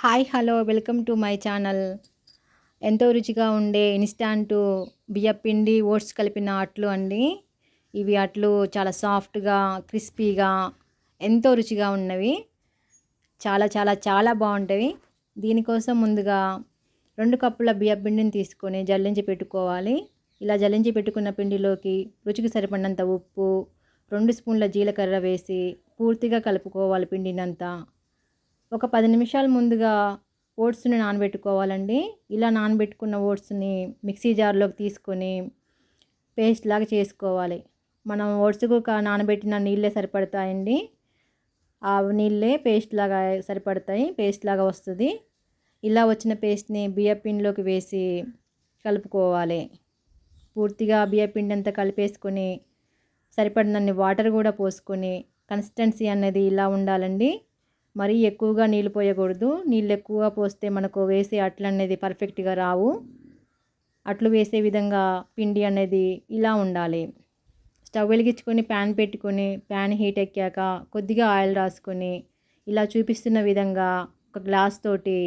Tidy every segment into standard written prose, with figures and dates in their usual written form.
Hi hello welcome to my channel. ఎంతో రుచిగా ఉండే ఇన్‌స్టాంట్ బియ్యపిండి, ఓట్స్ కలిపిన అట్లు అండి. ఇవి అట్లు చాలా సాఫ్ట్‌గా, క్రిస్పీగా ఎంతో రుచిగా ఉన్నవి. చాలా చాలా చాలా బాగుంటాయి. దీనికోసం ముందుగా 2 కప్పుల బియ్యపిండిని తీసుకొని జల్లించి పెట్టుకోవాలి. ఇలా జల్లించి పెట్టుకున్న పిండిలోకి రుచికి సరిపడినంత ఉప్పు, 2 స్పూన్ల జీలకర్ర వేసి పూర్తిగా కలుపుకోవాలి పిండినంతా. ఒక 10 నిమిషాలు ముందుగా ఓట్స్‌ని నానబెట్టుకోవాలండి. ఇలా నానబెట్టుకున్న ఓట్స్‌ని మిక్సీ జార్‌లోకి తీసుకొని పేస్ట్ లాగా చేసుకోవాలి. మనం ఓట్స్‌కు నానబెట్టిన నీళ్ళే సరిపడతాయండి. ఆ నీళ్ళే పేస్ట్ లాగా సరిపడతాయి. పేస్ట్ లాగా వస్తుంది. ఇలా వచ్చిన పేస్ట్‌ని బియ్యపిండిలోకి వేసి కలుపుకోవాలి. పూర్తిగా బియ్యపిండి అంతా కలిపేసుకొని సరిపడినన్ని వాటర్ కూడా పోసుకొని కన్సిస్టెన్సీ అనేది ఇలా ఉండాలండి. మరీ ఎక్కువగా నీళ్ళు పోయకూడదు. నీళ్ళు ఎక్కువగా పోస్తే మనకు వేసే అట్లు అనేది పర్ఫెక్ట్గా రావు. అట్లు వేసే విధంగా పిండి అనేది ఇలా ఉండాలి. స్టవ్ వెలిగించుకొని ప్యాన్ పెట్టుకొని ప్యాన్ హీట్ ఎక్కాక కొద్దిగా ఆయిల్ రాసుకొని ఇలా చూపిస్తున్న విధంగా ఒక గ్లాస్ తోటి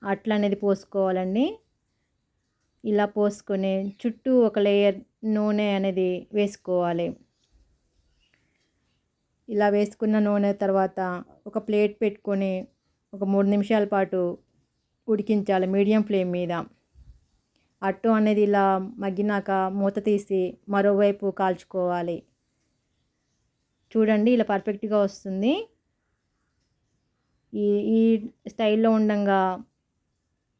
అట్లు అనేది పోసుకోవాలండి. ఇలా పోసుకొని చుట్టూ ఒక లేయర్ నూనె అనేది వేసుకోవాలి. ఇలా వేసుకున్న నూనె తర్వాత ఒక ప్లేట్ పెట్టుకొని ఒక 3 నిమిషాల పాటు ఉడికించాలి మీడియం ఫ్లేమ్ మీద. అట్టు అనేది ఇలా మగ్గినాక మూత తీసి మరోవైపు కాల్చుకోవాలి. చూడండి ఇలా పర్ఫెక్ట్గా వస్తుంది. ఈ ఈ స్టైల్లో ఉండంగా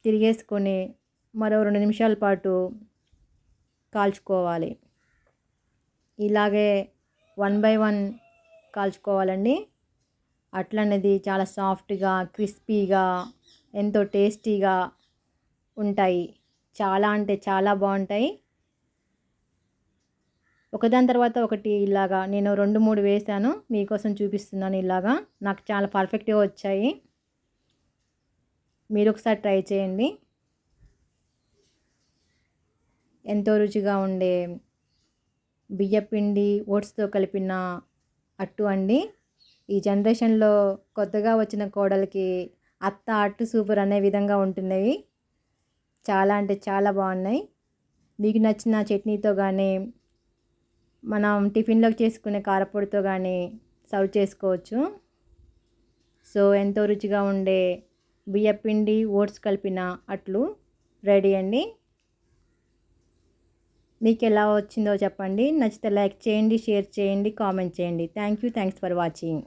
తిరిగేసుకొని మరో 2 నిమిషాల పాటు కాల్చుకోవాలి. ఇలాగే 1 బై 1 కాల్చుకోవాలండి. అట్లు అనేది చాలా సాఫ్ట్గా, క్రిస్పీగా, ఎంతో టేస్టీగా ఉంటాయి. చాలా అంటే చాలా బాగుంటాయి. ఒకదాని తర్వాత ఒకటి ఇలాగా నేను 2, 3 వేసాను. మీకోసం చూపిస్తున్నాను. ఇలాగా నాకు చాలా పర్ఫెక్ట్గా వచ్చాయి. మీరు ఒకసారి ట్రై చేయండి. ఎంతో రుచిగా ఉండే బియ్యపిండి, ఓట్స్తో కలిపిన అట్టు అండి. ఈ జనరేషన్లో కొత్తగా వచ్చిన కోడలికి అత్త అట్టు సూపర్ అనే విధంగా ఉంటున్నవి. చాలా అంటే చాలా బాగున్నాయి. మీకు నచ్చిన చట్నీతో కానీ మనం టిఫిన్లోకి చేసుకునే కారపొడితో కానీ సర్వ్ చేసుకోవచ్చు. సో ఎంతో రుచిగా ఉండే బియ్యపిండి, ఓట్స్ కలిపిన అట్లు రెడీ అండి. మీకు ఎలా వచ్చిందో చెప్పండి. నచ్చితే లైక్ చేయండి, షేర్ చేయండి, కామెంట్ చేయండి. Thanks for watching.